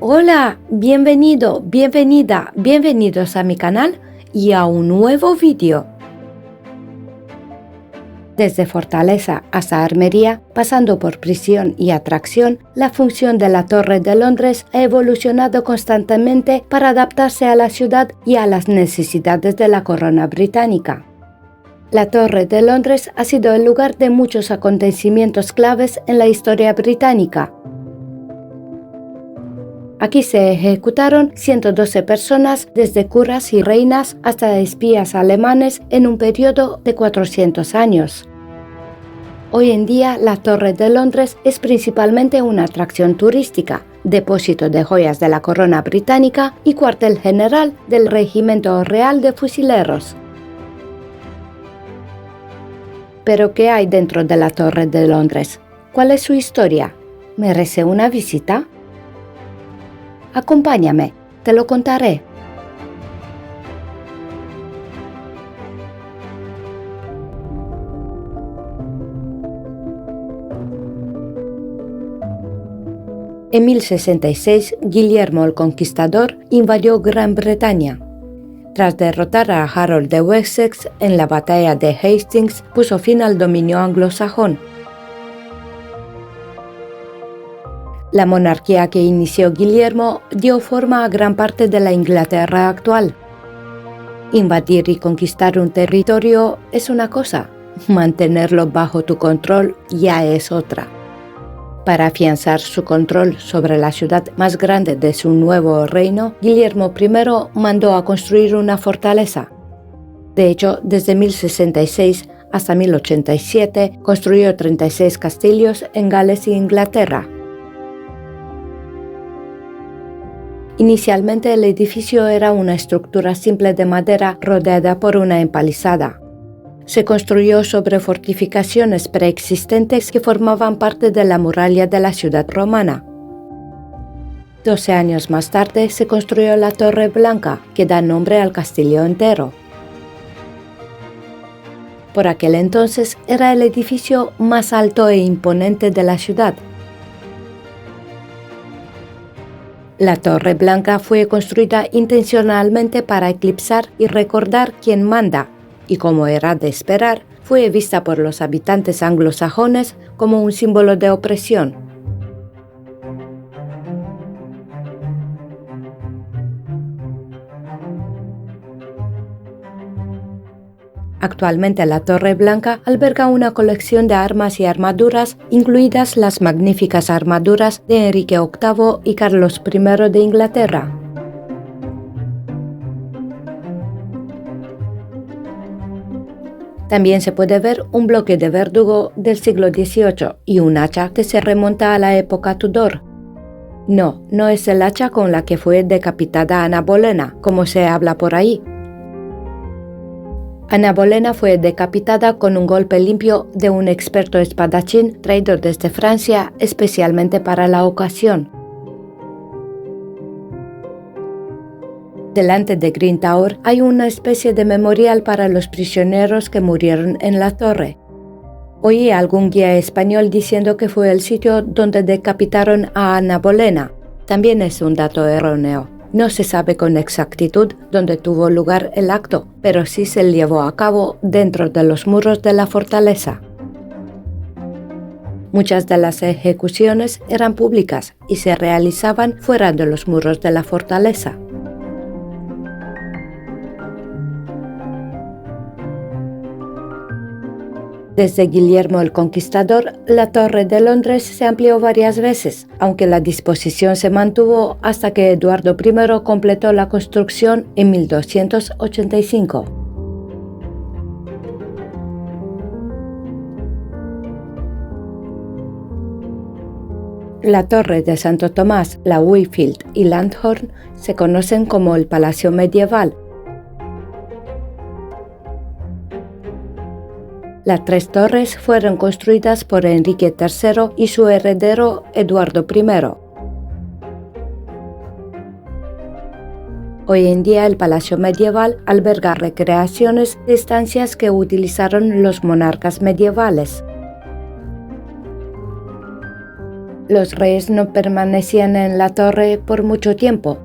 Hola, bienvenido, bienvenida, bienvenidos a mi canal y a un nuevo vídeo. Desde Fortaleza hasta Armería, pasando por prisión y atracción, la función de la Torre de Londres ha evolucionado constantemente para adaptarse a la ciudad y a las necesidades de la corona británica. La Torre de Londres ha sido el lugar de muchos acontecimientos claves en la historia británica. Aquí se ejecutaron 112 personas, desde curas y reinas hasta espías alemanes, en un periodo de 400 años. Hoy en día, la Torre de Londres es principalmente una atracción turística, depósito de joyas de la corona británica y cuartel general del Regimiento Real de Fusileros. ¿Pero qué hay dentro de la Torre de Londres? ¿Cuál es su historia? ¿Merece una visita? Acompáñame, te lo contaré. En 1066, Guillermo el Conquistador invadió Gran Bretaña. Tras derrotar a Harold de Wessex en la batalla de Hastings, puso fin al dominio anglosajón. La monarquía que inició Guillermo dio forma a gran parte de la Inglaterra actual. Invadir y conquistar un territorio es una cosa, mantenerlo bajo tu control ya es otra. Para afianzar su control sobre la ciudad más grande de su nuevo reino, Guillermo I mandó a construir una fortaleza. De hecho, desde 1066 hasta 1087 construyó 36 castillos en Gales e Inglaterra. Inicialmente el edificio era una estructura simple de madera rodeada por una empalizada. Se construyó sobre fortificaciones preexistentes que formaban parte de la muralla de la ciudad romana. 12 años más tarde se construyó la Torre Blanca, que da nombre al castillo entero. Por aquel entonces era el edificio más alto e imponente de la ciudad. La Torre Blanca fue construida intencionalmente para eclipsar y recordar quién manda, y como era de esperar, fue vista por los habitantes anglosajones como un símbolo de opresión. Actualmente la Torre Blanca alberga una colección de armas y armaduras, incluidas las magníficas armaduras de Enrique VIII y Carlos I de Inglaterra. También se puede ver un bloque de verdugo del siglo XVIII y un hacha que se remonta a la época Tudor. No es el hacha con la que fue decapitada Ana Bolena, como se habla por ahí. Ana Bolena fue decapitada con un golpe limpio de un experto espadachín traído desde Francia especialmente para la ocasión. Delante de Green Tower hay una especie de memorial para los prisioneros que murieron en la torre. Oí a algún guía español diciendo que fue el sitio donde decapitaron a Ana Bolena. También es un dato erróneo. No se sabe con exactitud dónde tuvo lugar el acto, pero sí se llevó a cabo dentro de los muros de la fortaleza. Muchas de las ejecuciones eran públicas y se realizaban fuera de los muros de la fortaleza. Desde Guillermo el Conquistador, la Torre de Londres se amplió varias veces, aunque la disposición se mantuvo hasta que Eduardo I completó la construcción en 1285. La Torre de Santo Tomás, la Wingfield y Langhorne se conocen como el Palacio Medieval. Las tres torres fueron construidas por Enrique III y su heredero Eduardo I. Hoy en día el Palacio Medieval alberga recreaciones de estancias que utilizaron los monarcas medievales. Los reyes no permanecían en la torre por mucho tiempo.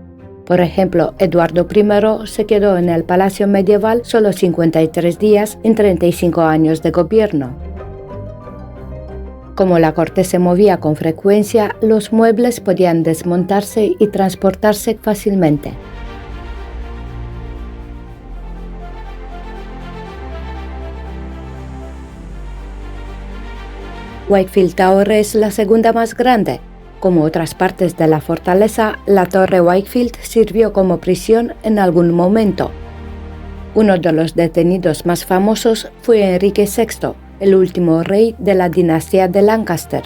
Por ejemplo, Eduardo I se quedó en el palacio medieval solo 53 días en 35 años de gobierno. Como la corte se movía con frecuencia, los muebles podían desmontarse y transportarse fácilmente. Wakefield Tower es la segunda más grande. Como otras partes de la fortaleza, la torre Wakefield sirvió como prisión en algún momento. Uno de los detenidos más famosos fue Enrique VI, el último rey de la dinastía de Lancaster.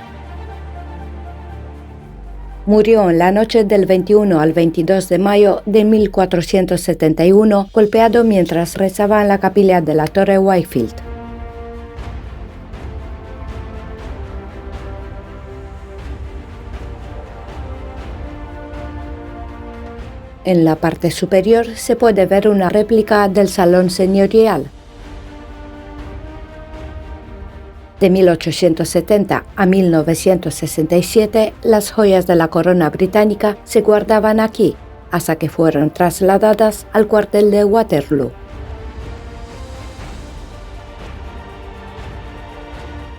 Murió en la noche del 21 al 22 de mayo de 1471, golpeado mientras rezaba en la capilla de la torre Wakefield. En la parte superior se puede ver una réplica del salón señorial. De 1870 a 1967, las joyas de la corona británica se guardaban aquí, hasta que fueron trasladadas al cuartel de Waterloo.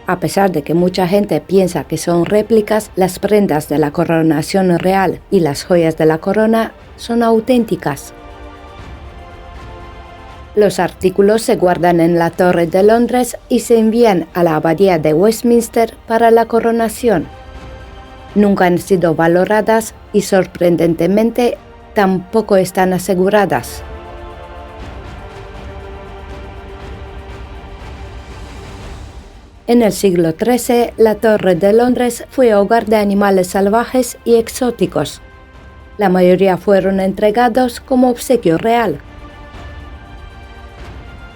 A pesar de que mucha gente piensa que son réplicas, las prendas de la coronación real y las joyas de la corona son auténticas. Los artículos se guardan en la Torre de Londres y se envían a la Abadía de Westminster para la coronación. Nunca han sido valoradas y, sorprendentemente, tampoco están aseguradas. En el siglo XIII, la Torre de Londres fue hogar de animales salvajes y exóticos. La mayoría fueron entregados como obsequio real.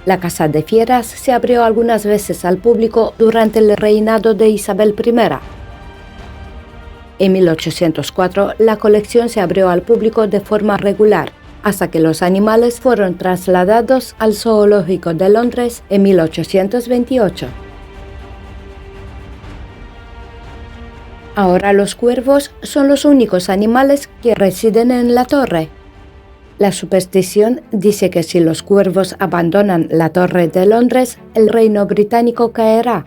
La Casa de Fieras se abrió algunas veces al público durante el reinado de Isabel I. En 1804, la colección se abrió al público de forma regular, hasta que los animales fueron trasladados al Zoológico de Londres en 1828. Ahora los cuervos son los únicos animales que residen en la torre. La superstición dice que si los cuervos abandonan la Torre de Londres, el reino británico caerá.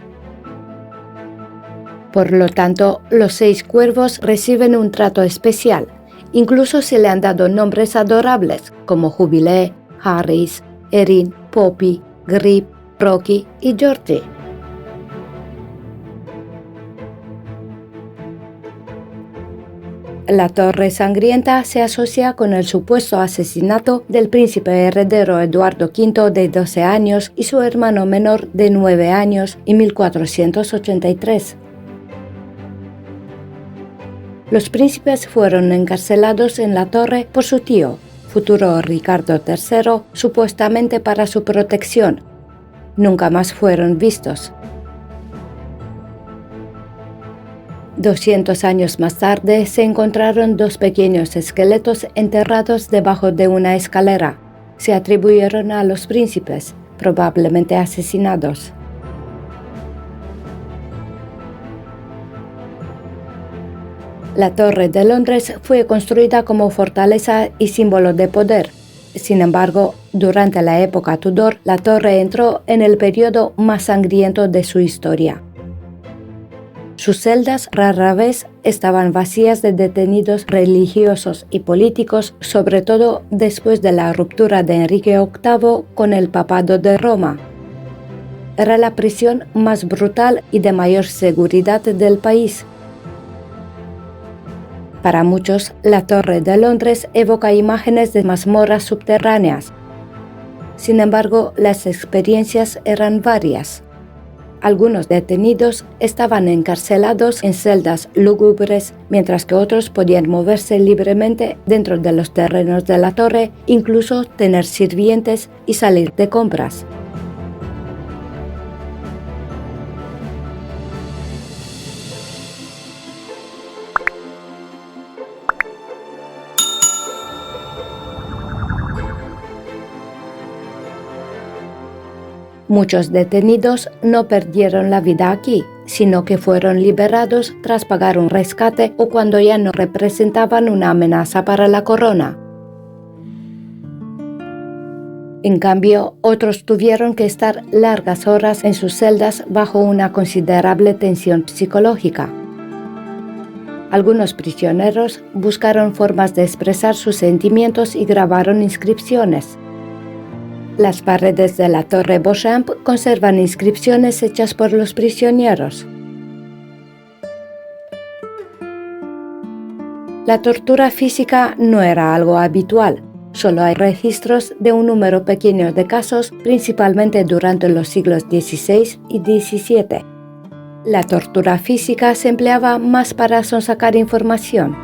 Por lo tanto, los 6 cuervos reciben un trato especial. Incluso se le han dado nombres adorables como Jubilee, Harris, Erin, Poppy, Grip, Rocky y Georgie. La Torre Sangrienta se asocia con el supuesto asesinato del príncipe heredero Eduardo V de 12 años y su hermano menor de 9 años en 1483. Los príncipes fueron encarcelados en la torre por su tío, futuro Ricardo III, supuestamente para su protección. Nunca más fueron vistos. 200 años más tarde se encontraron 2 pequeños esqueletos enterrados debajo de una escalera. Se atribuyeron a los príncipes, probablemente asesinados. La Torre de Londres fue construida como fortaleza y símbolo de poder. Sin embargo, durante la época Tudor, la torre entró en el periodo más sangriento de su historia. Sus celdas rara vez estaban vacías de detenidos religiosos y políticos, sobre todo después de la ruptura de Enrique VIII con el Papado de Roma. Era la prisión más brutal y de mayor seguridad del país. Para muchos, la Torre de Londres evoca imágenes de mazmorras subterráneas. Sin embargo, las experiencias eran varias. Algunos detenidos estaban encarcelados en celdas lúgubres, mientras que otros podían moverse libremente dentro de los terrenos de la torre, incluso tener sirvientes y salir de compras. Muchos detenidos no perdieron la vida aquí. sino que fueron liberados tras pagar un rescate o cuando ya no representaban una amenaza para la corona. En cambio, otros tuvieron que estar largas horas en sus celdas bajo una considerable tensión psicológica. Algunos prisioneros buscaron formas de expresar sus sentimientos y grabaron inscripciones. Las paredes de la Torre Beauchamp conservan inscripciones hechas por los prisioneros. La tortura física no era algo habitual. Solo hay registros de un número pequeño de casos, principalmente durante los siglos XVI y XVII. La tortura física se empleaba más para sonsacar información.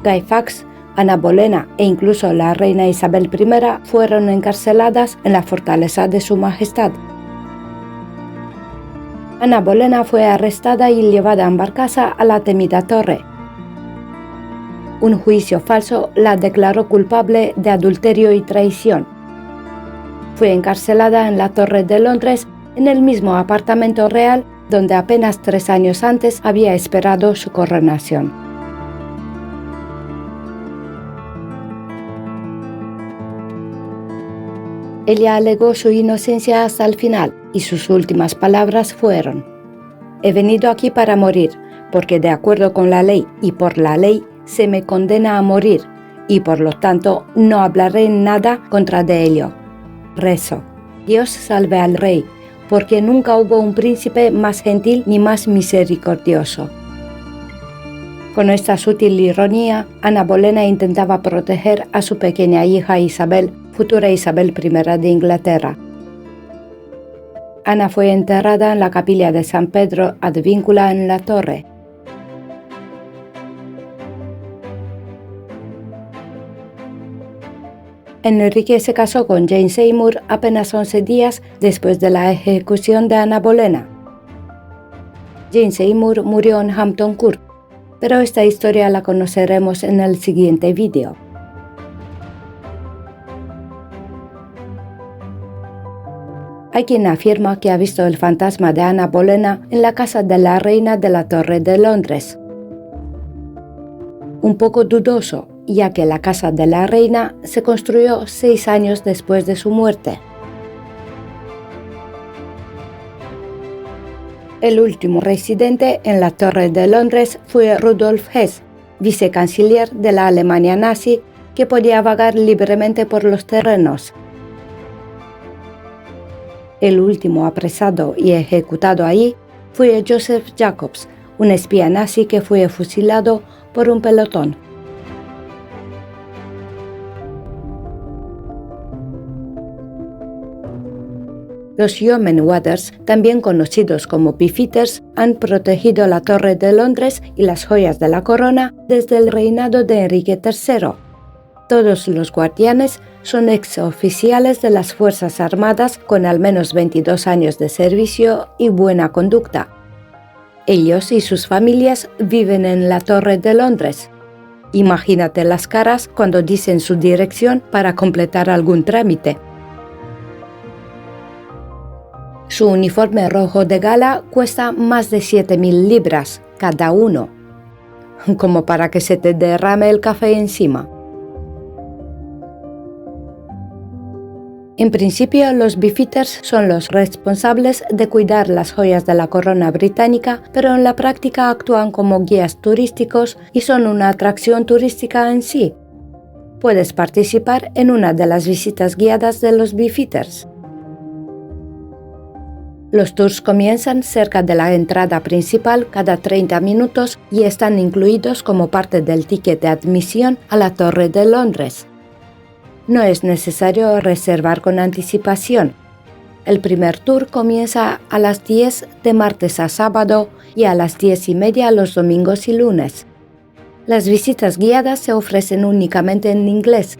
Guy Fawkes, Ana Bolena e incluso la reina Isabel I fueron encarceladas en la fortaleza de Su Majestad. Ana Bolena fue arrestada y llevada en barcaza a la temida torre. Un juicio falso la declaró culpable de adulterio y traición. Fue encarcelada en la Torre de Londres, en el mismo apartamento real donde apenas 3 años antes había esperado su coronación. Ella alegó su inocencia hasta el final y sus últimas palabras fueron: «He venido aquí para morir, porque de acuerdo con la ley y por la ley se me condena a morir, y por lo tanto no hablaré nada contra de ello. Rezo, Dios salve al rey, porque nunca hubo un príncipe más gentil ni más misericordioso». Con esta sutil ironía, Ana Bolena intentaba proteger a su pequeña hija Isabel, futura Isabel I de Inglaterra. Ana fue enterrada en la capilla de San Pedro ad Vincula en la Torre. Enrique se casó con Jane Seymour apenas 11 días después de la ejecución de Ana Bolena. Jane Seymour murió en Hampton Court, pero esta historia la conoceremos en el siguiente vídeo. Hay quien afirma que ha visto el fantasma de Ana Bolena en la casa de la reina de la Torre de Londres. Un poco dudoso, ya que la casa de la reina se construyó 6 años después de su muerte. El último residente en la Torre de Londres fue Rudolf Hess, vicecanciller de la Alemania nazi, que podía vagar libremente por los terrenos. El último apresado y ejecutado allí fue Joseph Jacobs, un espía nazi que fue fusilado por un pelotón. Los Yeomanry, también conocidos como Beefeaters, han protegido la Torre de Londres y las joyas de la corona desde el reinado de Enrique III. Todos los guardianes son exoficiales de las Fuerzas Armadas con al menos 22 años de servicio y buena conducta. Ellos y sus familias viven en la Torre de Londres. Imagínate las caras cuando dicen su dirección para completar algún trámite. Su uniforme rojo de gala cuesta más de 7.000 libras cada uno, como para que se te derrame el café encima. En principio, los Beefeaters son los responsables de cuidar las joyas de la corona británica, pero en la práctica actúan como guías turísticos y son una atracción turística en sí. Puedes participar en una de las visitas guiadas de los Beefeaters. Los tours comienzan cerca de la entrada principal cada 30 minutos y están incluidos como parte del ticket de admisión a la Torre de Londres. No es necesario reservar con anticipación. El primer tour comienza a las 10 de martes a sábado y a las 10:30 los domingos y lunes. Las visitas guiadas se ofrecen únicamente en inglés.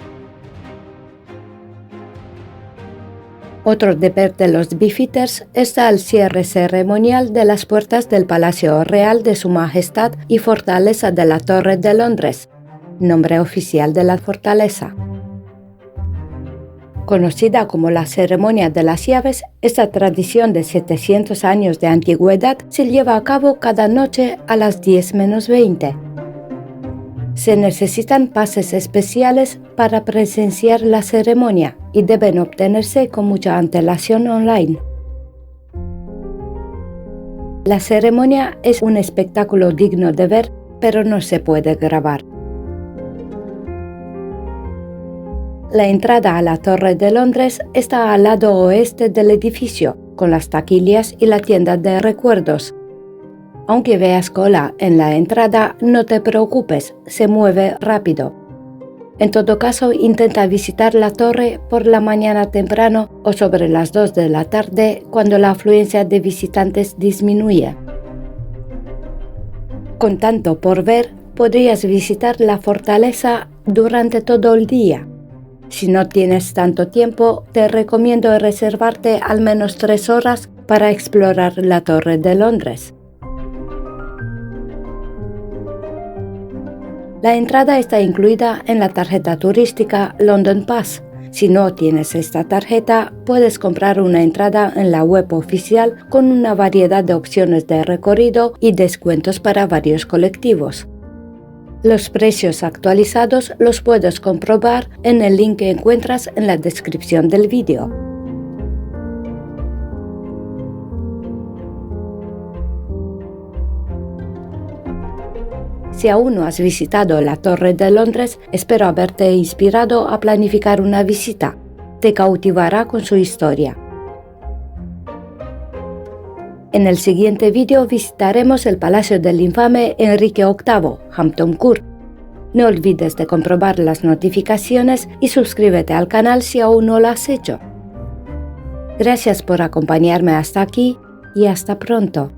Otro deber de los Beefeaters está el cierre ceremonial de las puertas del Palacio Real de Su Majestad y Fortaleza de la Torre de Londres, nombre oficial de la fortaleza. Conocida como la ceremonia de las llaves, esta tradición de 700 años de antigüedad se lleva a cabo cada noche a las 10 menos 20. Se necesitan pases especiales para presenciar la ceremonia y deben obtenerse con mucha antelación online. La ceremonia es un espectáculo digno de ver, pero no se puede grabar. La entrada a la Torre de Londres está al lado oeste del edificio, con las taquillas y la tienda de recuerdos. Aunque veas cola en la entrada, no te preocupes, se mueve rápido. En todo caso, intenta visitar la torre por la mañana temprano o sobre las 2 de la tarde, cuando la afluencia de visitantes disminuye. Con tanto por ver, podrías visitar la fortaleza durante todo el día. Si no tienes tanto tiempo, te recomiendo reservarte al menos 3 horas para explorar la Torre de Londres. La entrada está incluida en la tarjeta turística London Pass. Si no tienes esta tarjeta, puedes comprar una entrada en la web oficial con una variedad de opciones de recorrido y descuentos para varios colectivos. Los precios actualizados los puedes comprobar en el link que encuentras en la descripción del vídeo. Si aún no has visitado la Torre de Londres, espero haberte inspirado a planificar una visita. Te cautivará con su historia. En el siguiente vídeo visitaremos el Palacio del infame Enrique VIII, Hampton Court. No olvides de comprobar las notificaciones y suscríbete al canal si aún no lo has hecho. Gracias por acompañarme hasta aquí y hasta pronto.